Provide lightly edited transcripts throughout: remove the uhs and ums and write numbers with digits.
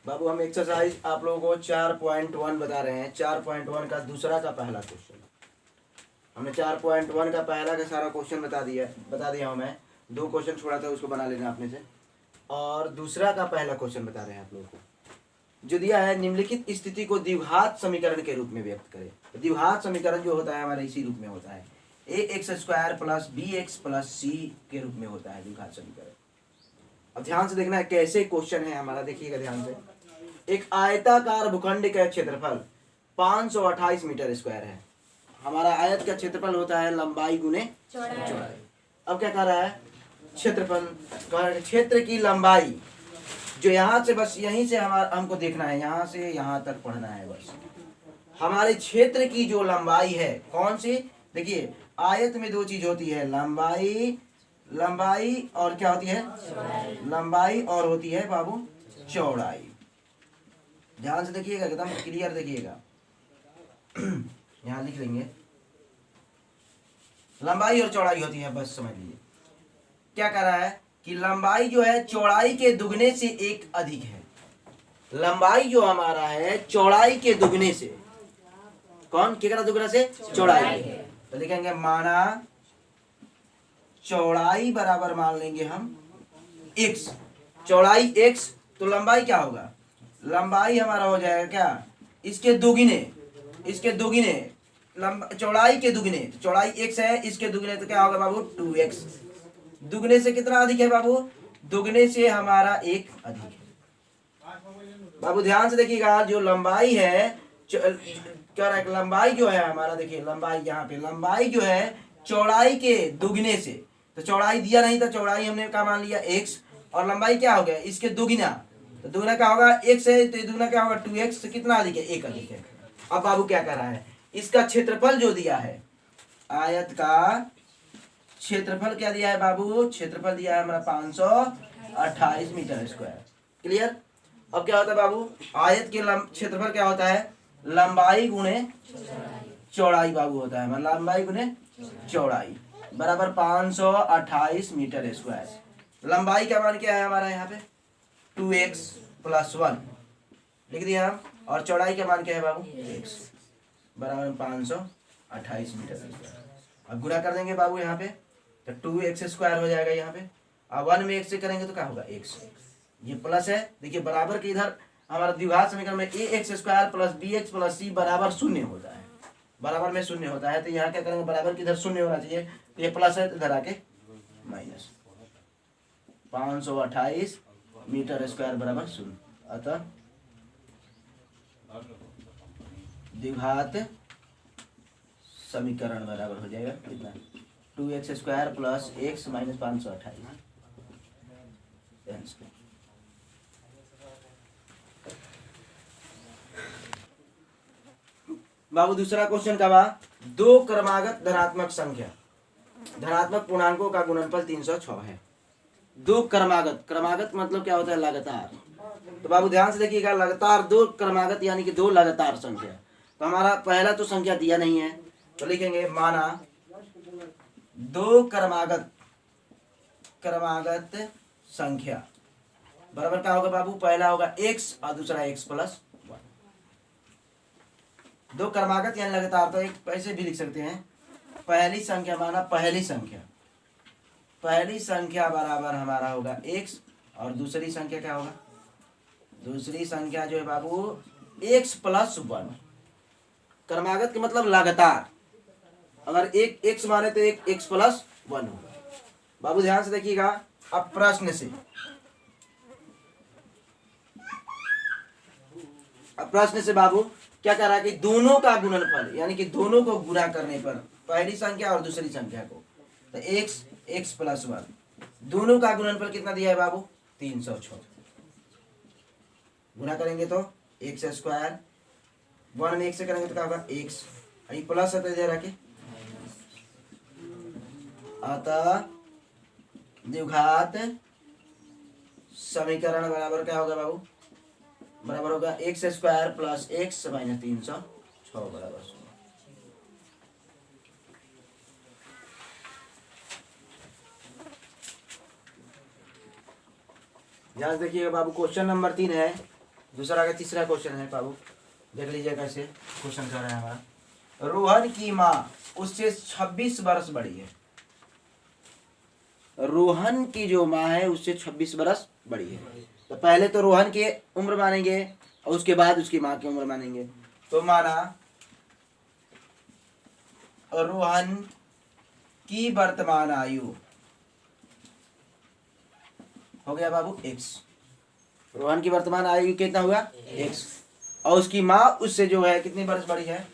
बाबू हम एक्सरसाइज आप लोगों को 4.1 बता रहे हैं। 4.1 का दूसरा का पहला क्वेश्चन हमने 4.1 का पहला का सारा क्वेश्चन बता दिया हूँ मैं। 2 क्वेश्चन छोड़ा था, उसको बना लेना अपने से। और दूसरा का पहला क्वेश्चन बता रहे हैं आप लोगों को, जो दिया है निम्नलिखित स्थिति को द्विघात समीकरण के रूप में व्यक्त करें। द्विघात समीकरण जो होता है हमारा इसी रूप में होता है, ax² plus bx plus c के रूप में होता है द्विघात समीकरण। अब ध्यान से देखना है कैसे क्वेश्चन है हमारा, देखिएगा ध्यान से। एक आयताकार भूखंड का क्षेत्रफल 528 मीटर स्क्वायर है। हमारा आयत का क्षेत्रफल होता है लंबाई गुने चौड़ाई। अब क्या कर रहा है, क्षेत्रफल क्षेत्र की लंबाई जो यहाँ से, बस यहीं से हमारा हमको देखना है, यहाँ से यहाँ तक पढ़ना है बस। हमारे क्षेत्र की जो लंबाई है कौन सी, देखिए आयत में 2 चीज होती है, लंबाई और क्या होती है, लंबाई और होती है बाबू चौड़ाई। ध्यान से देखिएगा, एकदम क्लियर देखिएगा। यहाँ लिख लेंगे, लंबाई और चौड़ाई होती है, बस समझ लीजिए। क्या कर रहा है कि लंबाई जो है चौड़ाई के दुगने से 1 अधिक है। लंबाई जो हमारा है चौड़ाई के दुगने से, कौन कितना दुगना से, चौड़ाई। तो लिखेंगे माना चौड़ाई बराबर मान लेंगे हम x, चौड़ाई x, तो लंबाई क्या होगा, लंबाई हमारा हो जाएगा क्या, इसके दुगने चौड़ाई के दुगने, चौड़ाई x है, इसके दुगने तो क्या होगा बाबू 2x। दुगने से कितना अधिक है बाबू, दुगने से हमारा 1 अधिक है। बाबू ध्यान से देखिएगा, जो लंबाई है क्या रहा है, लंबाई जो है हमारा, देखिए लंबाई यहाँ पे, लंबाई जो है चौड़ाई के दुगने से, तो चौड़ाई दिया नहीं था, चौड़ाई हमने क्या मान लिया x, और लंबाई क्या हो गया इसके दुगना, तो दुगना क्या होगा x है, तो दुगना क्या होगा 2x, तो कितना अधिक है, 1 अधिक है। अब बाबू क्या कर रहा है, इसका क्षेत्रफल जो दिया है, आयत का क्षेत्रफल क्या दिया है बाबू, क्षेत्रफल दिया है हमारा 528 मीटर स्क्वायर। क्लियर। अब क्या होता है बाबू, आयत के क्षेत्रफल क्या होता है, लंबाई गुणे चौड़ाई बाबू होता है, लंबाई गुणे चौड़ाई बराबर 528 मीटर स्क्वायर। लंबाई का मान क्या है हमारा यहाँ पे 2x प्लस 1 लिख दिया हम, और चौड़ाई का मान क्या है बाबू x बराबर 528 मीटर स्क्वायर। अब गुणा कर देंगे बाबू यहाँ पे, तो 2x स्क्वायर हो जाएगा यहाँ पे, अब 1 में x से करेंगे तो क्या होगा x, ये प्लस है। देखिए बराबर के इधर हमारा द्विघात समीकरण में ax² plus bx plus c बराबर 0 होता है, बराबर में 0 होता है, तो यहाँ क्या करेंगे, बराबर की इधर 0 होना चाहिए, तो ये प्लस है, इधर आके माइनस। 528 मीटर स्क्वायर बराबर 0, अतः द्विघात समीकरण बराबर हो जाएगा कितना, 2x² प्लस x माइनस 528। बाबू दूसरा क्वेश्चन का बा, 2 क्रमागत धनात्मक संख्या धनात्मक पूर्णांकों का गुणनफल 306 है। 2 क्रमागत मतलब क्या होता है, लगातार। तो बाबू ध्यान से देखिएगा, लगातार 2 क्रमागत यानी कि 2 लगातार संख्या। तो हमारा पहला तो संख्या दिया नहीं है, तो लिखेंगे माना 2 क्रमागत संख्या बराबर क्या होगा बाबू, पहला होगा x और दूसरा x प्लस 1। 2 क्रमागत यानी लगातार, तो एक ऐसे भी लिख सकते हैं, पहली संख्या माना पहली संख्या बराबर हमारा होगा x, और दूसरी संख्या क्या होगा, दूसरी संख्या जो है बाबू x प्लस 1। क्रमागत का मतलब लगातार, अगर एक x माने तो एक x प्लस 1 होगा। बाबू ध्यान से देखिएगा, अब प्रश्न से बाबू क्या कह रहा है कि दोनों का गुणनफल, यानी कि दोनों को गुणा करने पर, पहली संख्या और दूसरी संख्या को, तो x प्लस 1, दोनों का गुणनफल कितना दिया है बाबू 306। गुणा करेंगे तो x², 1 में 1 से करेंगे तो क्या होगा x, ये प्लस है तो इधर आके, अतः द्विघात समीकरण बराबर क्या होगा बाबू, बराबर होगा x² प्लस x माइनस 306 बराबर 0। ध्यान देखिएगा बाबू, क्वेश्चन नंबर 3 है, दूसरा का तीसरा क्वेश्चन है बाबू, देख लीजिए कैसे क्वेश्चन कर रहे हैं हमारा। रोहन की माँ उससे 26 वर्ष बड़ी है। रोहन की जो माँ है उससे 26 वर्ष बड़ी है। तो पहले तो रोहन की उम्र मानेंगे और उसके बाद उसकी माँ की उम्र मानेंगे। तो माना रोहन की वर्तमान आयु हो गया बाबू x। रोहन की वर्तमान आयु कितना हुआ x, और उसकी माँ उससे जो है कितनी वर्ष बड़ी है।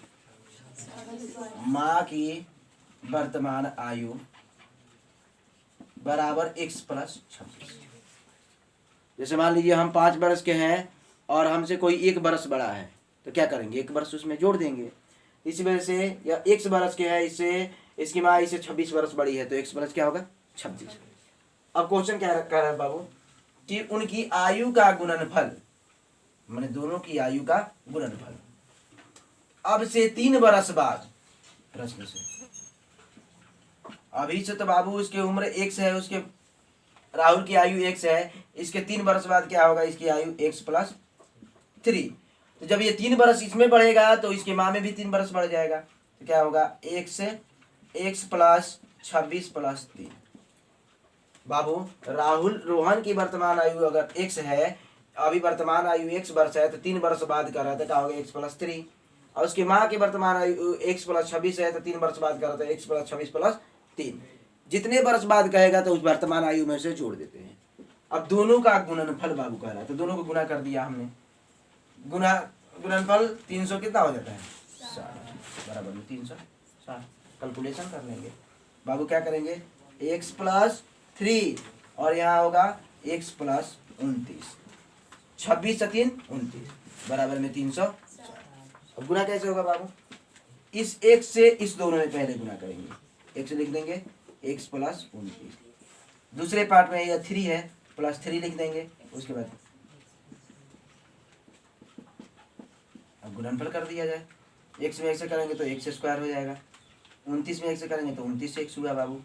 माँ की वर्तमान आयु बराबर x प्लस 26। जैसे मान लीजिए हम 5 वर्ष के हैं और हमसे कोई 1 वर्ष बड़ा है, तो क्या करेंगे 1 वर्ष उसमें जोड़ देंगे। इसी वजह से या x वर्ष के है, इससे इसकी माँ इससे 26 वर्ष बड़ी है, तो x प्लस क्या होगा 26। अब क्वेश्चन क्या कर रहा है बाबू कि उनकी आयु का गुणनफल, माने दोनों की आयु का गुणनफल अब से 3 वर्ष बाद। प्रश्न से अभी से तो बाबू उसकी उम्र x है, उसके राहुल की आयु x है, इसके 3 वर्ष बाद क्या होगा, इसकी आयु x प्लस 3। तो जब ये 3 वर्ष इसमें बढ़ेगा तो इसकी माँ में भी 3 वर्ष बढ़ जाएगा, तो क्या होगा x प्लस 26 प्लस 3। बाबू रोहन की वर्तमान आयु अगर x है, अभी वर्तमान आयु x वर्ष है, तो 3 वर्ष बाद कर रहा था, क्या होगा x प्लस 3। और उसकी माँ की वर्तमान आयु x प्लस 26 है, तो 3 वर्ष बाद कर रहा था x प्लस 26 प्लस 3। जितने वर्ष बाद कहेगा तो उस वर्तमान आयु में से जोड़ देते हैं। अब दोनों का गुणनफल बाबू कह रहा है, तो दोनों को गुना कर दिया हमने। गुणनफल 300 कितना हो जाता है 60, बराबर में 360। कैलकुलेशन कर लेंगे बाबू, क्या करेंगे x प्लस 3 और यहाँ होगा x प्लस 29, 26 से 3 29 बराबर में 300। अब गुना कैसे होगा बाबू, इस x से इस दोनों में पहले गुना करेंगे, x लिख देंगे x प्लस 29, दूसरे पार्ट में यह 3 है प्लस 3 लिख देंगे, उसके बाद अब गुणनफल कर दिया जाए। x में x से करेंगे तो x स्क्वायर हो जाएगा, 29 में x से करेंगे तो 29 से x हुआ बाबू,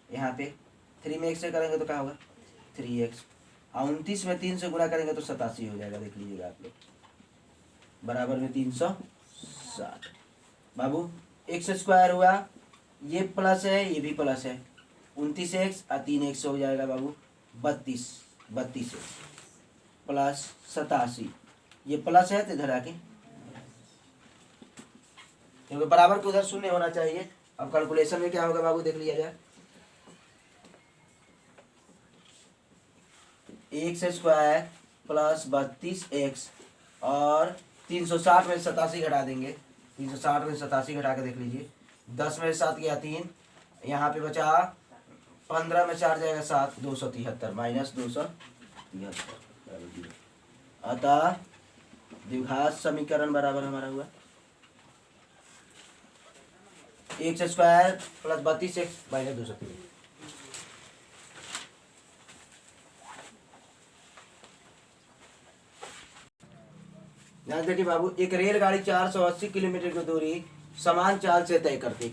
यहाँ पे 3 में x से करेंगे तो क्या होगा 3x, और 29 में 3 से गुना करेंगे तो 87 हो जाएगा, देख लीजिएगा आप लोग, बराबर में 360। बाबू x स्क्वायर हुआ, ये प्लस है ये भी प्लस है, 29x और 3x हो जाएगा बाबू 32 प्लस 87, ये प्लस है तो इधर आके, क्योंकि बराबर को उधर शून्य होना चाहिए। अब कैलकुलेशन में क्या होगा बाबू, देख लिया जाए, x स्क्वायर प्लस 32x और 360 में 87 घटा देंगे, 360 में 87 घटा के देख लीजिए, 10 में 7 गया 3, यहाँ पे बचा 15 में 4 जाएगा 7, 273 माइनस 273। अतः द्विघात समीकरण बराबर हमारा हुआ x square plus 32x minus 273। ध्यान देखिए बाबू, एक रेलगाड़ी 480 किलोमीटर की दूरी समान चाल से तय करती है।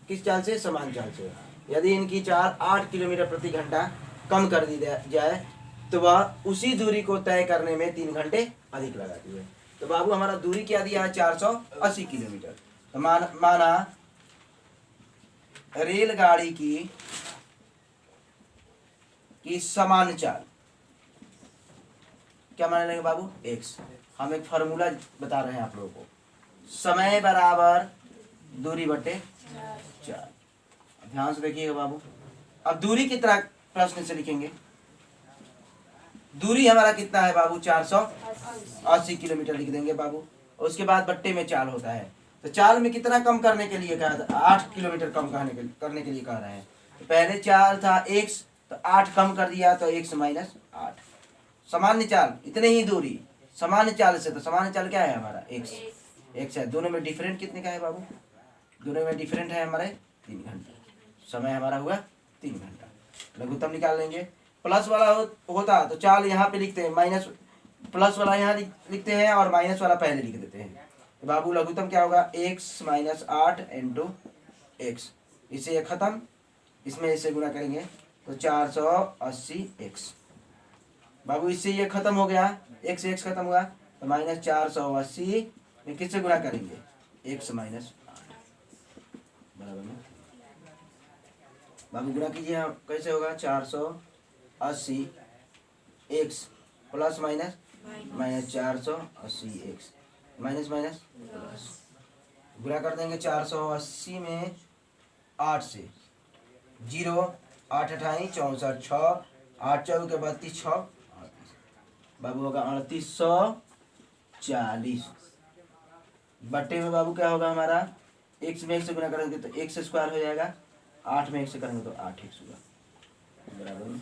किस चाल से, समान चाल से। यदि इनकी चाल 8 किलोमीटर प्रति घंटा कम कर दी जाए तो वह उसी दूरी को तय करने में 3 घंटे अधिक लगाती है। तो बाबू हमारा दूरी क्या दिया है 480 किलोमीटर। तो माना रेलगाड़ी की समान चाल क्या मान लेंगे बाबू x। हम एक फार्मूला बता रहे हैं आप लोगों को, समय बराबर दूरी बटे 4। ध्यान से देखिएगा बाबू, अब दूरी कितना प्रश्न से लिखेंगे, दूरी हमारा कितना है बाबू 480 किलोमीटर लिख देंगे बाबू। उसके बाद बट्टे में चाल होता है, तो चाल में कितना कम करने के लिए कहा, 8 किलोमीटर कम करने के लिए कह रहे हैं। तो पहले चाल था x, तो 8 कम कर दिया तो x माइनस 8। सामान्य चाल इतने ही दूरी, सामान्य चाल से, तो सामान्य चाल क्या है हमारा x है। दोनों में डिफरेंट कितने का है बाबू, दोनों में डिफरेंट है हमारे 3 घंटा। समय हमारा हुआ 3 घंटा। लघुत्तम निकाल लेंगे, प्लस वाला होता तो चाल यहाँ पे लिखते हैं, माइनस प्लस वाला यहाँ लिखते हैं और माइनस वाला पहले लिख देते हैं। तो बाबू लघुत्तम क्या होगा x माइनस 8 इंटू एक्स, इससे ये खत्म, इसमें इससे गुना करेंगे तो 480x। बाबू इससे ये खत्म हो गया, x खत्म हुआ, तो -480 में किससे गुणा करेंगे, x माइनस 8 बराबर में। बाबू गुणा कीजिए, हम कैसे होगा, 480 x plus minus -480 x minus minus plus, गुणा कर देंगे 480 में 8 से, 0 8 अठाई 64 6 8 4 के 32 6 बाबू होगा 3840 बट्टे में बाबू क्या होगा हमारा, x में 1 से गुणा करेंगे तो x स्क्वायर हो जाएगा, 8 में 1 से करेंगे तो 8x होगा बराबर में।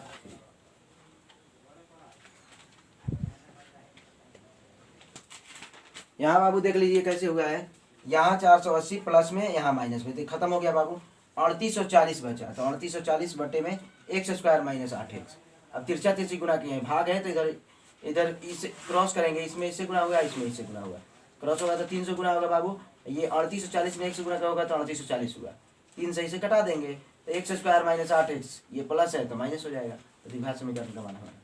यहाँ बाबू देख लीजिए कैसे हुआ है, यहाँ 480 प्लस में यहाँ माइनस में, तो खत्म हो गया बाबू, 3840 बचा, तो 3840 बटे में x स्क्वायर माइनस 8x। अब तिरछा तिरछी गुणा किए हैं, भाग है तो इधर इधर इसे क्रॉस करेंगे, इसमें इससे गुणा हुआ, इसमें इससे गुणा हुआ, क्रॉस होगा तो 300 गुणा होगा बाबू, ये 3840 में 1 से गुणा का होगा तो 3840 हुआ, 3 से इसे कटा देंगे तो x स्क्वायर माइनस 8x, ये प्लस है तो माइनस हो जाएगा, तो द्विघात समीकरण का मान हमारा